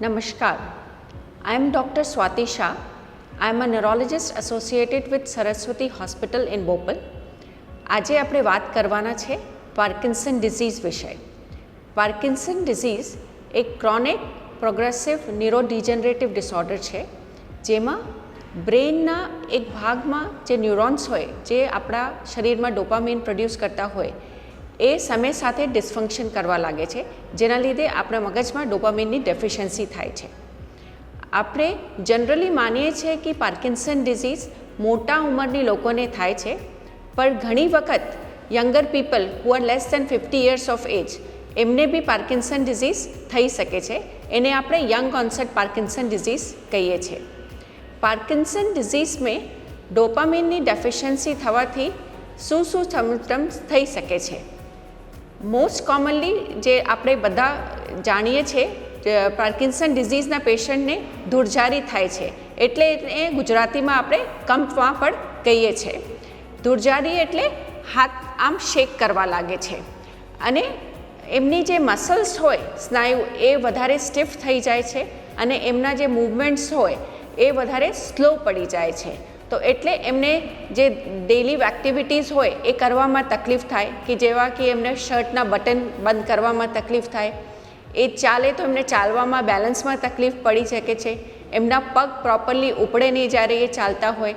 Namaskar. I am Dr. Swati Shah. I am a neurologist associated with Saraswati Hospital in Bhopal. આજે આપણે વાત કરવાના છે Parkinson disease વિશે. પાર્કિન્સન ડિઝીઝ એક ક્રોનિક પ્રોગ્રેસિવ ન્યુરોડિજનરેટિવ ડિસઓર્ડર છે, જેમાં બ્રેઇનના એક ભાગમાં જે ન્યુરોન્સ હોય, જે આપણા શરીરમાં ડોપામીન પ્રોડ્યુસ કરતા હોય, એ સમય સાથે ડિસફંક્શન કરવા લાગે છે, જેના લીધે આપણા મગજમાં ડોપામીનની ડેફિશિયન્સી થાય છે. આપણે જનરલી માનીએ છીએ કે પાર્કિન્સન ડિઝીઝ મોટા ઉંમરની લોકોને થાય છે, પણ ઘણી વખત younger people who are less than 50 years of age, એમને બી પાર્કિન્સન ડિઝીઝ થઈ શકે છે. એને આપણે યંગ ઓનસેટ પાર્કિન્સન ડિઝીઝ કહીએ છીએ. પાર્કિન્સન ડિઝીઝ મેં ડોપામીનની ડેફિશિયન્સી થવાથી શું સિમ્પટમ્સ થઈ શકે છે? મોસ્ટ કોમનલી જે આપણે બધા જાણીએ છીએ, પાર્કિન્સન ડિઝીઝના પેશન્ટને ધૂળઝારી થાય છે, એટલે એ ગુજરાતીમાં આપણે કંપવાપડ કહીએ છીએ. ધૂળઝારી એટલે હાથ આમ શેક કરવા લાગે છે, અને એમની જે મસલ્સ હોય, સ્નાયુ, એ વધારે સ્ટીફ થઈ જાય છે, અને એમના જે મૂવમેન્ટ્સ હોય એ વધારે સ્લો પડી જાય છે. તો એટલે એમને જે ડેલી એક્ટિવિટીઝ હોય એ કરવામાં તકલીફ થાય, કે જેવા કે એમને શર્ટના બટન બંધ કરવામાં તકલીફ થાય, એ ચાલે તો એમને ચાલવામાં, બેલેન્સમાં તકલીફ પડી શકે છે. એમના પગ પ્રોપરલી ઉપડે નહીં જ્યારે એ ચાલતા હોય.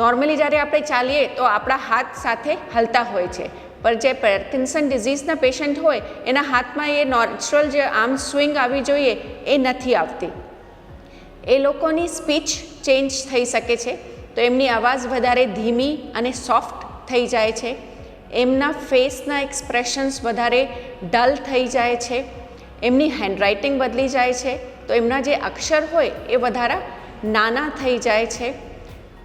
નોર્મલી જ્યારે આપણે ચાલીએ તો આપણા હાથ સાથે હલતા હોય છે, પણ જે પાર્કિન્સન ડિઝીઝના પેશન્ટ હોય એના હાથમાં એ નેચરલ જે આર્મ સ્વિંગ આવવી જોઈએ એ નથી આવતી. એ લોકોની સ્પીચ ચેન્જ થઈ શકે છે, તો એમની અવાજ વધારે ધીમી અને સોફ્ટ થઈ જાય છે. એમના ફેસના એક્સપ્રેશન્સ વધારે ડલ થઈ જાય છે. એમની હેન્ડરાઇટિંગ બદલી જાય છે, તો એમના જે અક્ષર હોય એ વધારે નાના થઈ જાય છે.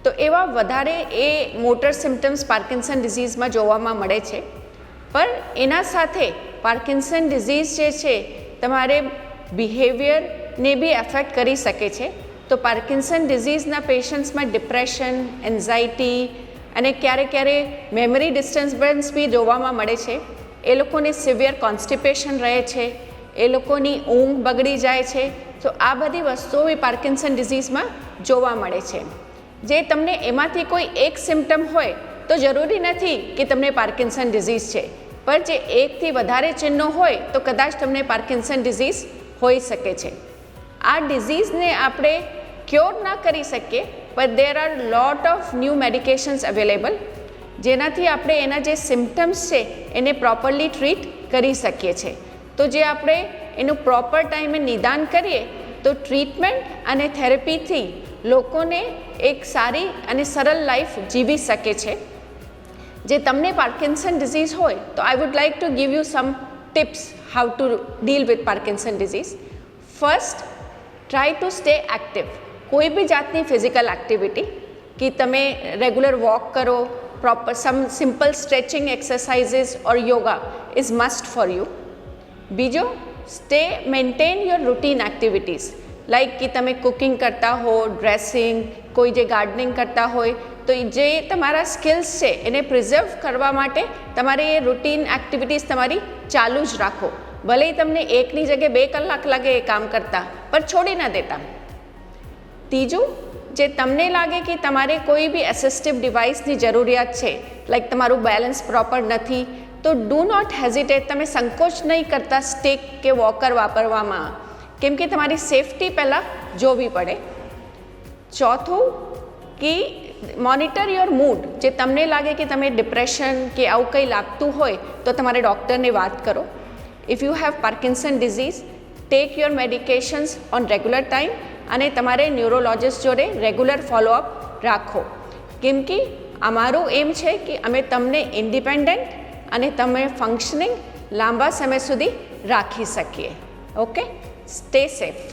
તો એવા વધારે એ મોટર સિમ્ટમ્સ પાર્કિન્સન ડિઝીઝમાં જોવામાં મળે છે. પણ એના સાથે પાર્કિન્સન ડિઝીઝ જે છે તમારે બિહેવિયરને બી એફેક્ટ કરી શકે છે. તો પાર્કિન્સન ડિઝીઝના પેશન્ટ્સમાં ડિપ્રેશન, એન્ઝાઇટી અને ક્યારેક મેમરી ડિસ્ટર્બન્સ બી જોવામાં મળે છે. એ લોકોને સિવિયર કોન્સ્ટિપેશન રહે છે, એ લોકોની ઊંઘ બગડી જાય છે. તો આ બધી વસ્તુઓ બી પાર્કિન્સન ડિઝીઝમાં જોવા મળે છે. જે તમને એમાંથી કોઈ એક સિમ્ટમ હોય તો જરૂરી નથી કે તમને પાર્કિન્સન ડિઝીઝ છે, પણ જે એકથી વધારે ચિહ્નો હોય તો કદાચ તમને પાર્કિન્સન ડિઝીઝ હોઈ શકે છે. આ ડિઝીઝને આપણે ક્યોર ના કરી શકીએ, પણ there are lot of new medications available, જેનાથી આપણે એના જે સિમ્ટમ્સ છે એને પ્રોપરલી ટ્રીટ કરી શકીએ છીએ. તો જે આપણે એનું પ્રોપર ટાઈમે નિદાન કરીએ તો ટ્રીટમેન્ટ અને થેરેપીથી લોકોને એક સારી અને સરળ લાઈફ જીવી શકે છે. જે તમને પાર્કિન્સન ડિઝીઝ હોય તો I would like to give you some tips how to deal with Parkinson disease. First, try to stay active. કોઈ બી જાતની ફિઝિકલ એક્ટિવિટી, કે તમે રેગ્યુલર વોક કરો, proper some simple stretching exercises or yoga is must for you. બીજો, maintain your routine activities, like કે તમે cooking કરતા હો, ડ્રેસિંગ, કોઈ જે ગાર્ડનિંગ કરતા હોય, તો જે તમારા સ્કિલ્સ છે એને પ્રિઝર્વ કરવા માટે તમારે એ રૂટીન એક્ટિવિટીઝ તમારી ચાલુ જ રાખો. ભલે તમને એકની જગ્યાએ 2 કલાક લાગે એ કામ કરતા, પણ છોડી ન દેતા. ત્રીજું, જે તમને લાગે કે તમારે કોઈ બી એસિસ્ટિવ ડિવાઇસની જરૂરિયાત છે, લાઈક તમારું બેલેન્સ પ્રોપર નથી, તો ડુ નોટ હેઝિટેટ. તમે સંકોચ નહીં કરતા સ્ટિક કે વોકર વાપરવામાં, કેમ કે તમારી સેફટી પહેલાં જોવી પડે. ચોથું, કે મોનિટર યોર મૂડ. જે તમને લાગે કે તમે ડિપ્રેશન કે આવું કંઈ લાગતું હોય તો તમારે ડૉક્ટરને વાત કરો. If you have Parkinson disease, take your medications on regular time, અને તમારે ન્યુરોલોજિસ્ટ જોડે રેગ્યુલર ફોલોઅપ રાખો. કેમ કે અમારું એમ છે કે અમે તમને ઇન્ડિપેન્ડન્ટ અને તમે ફંક્શનિંગ લાંબા સમય સુધી રાખી શકીએ. Okay, stay safe.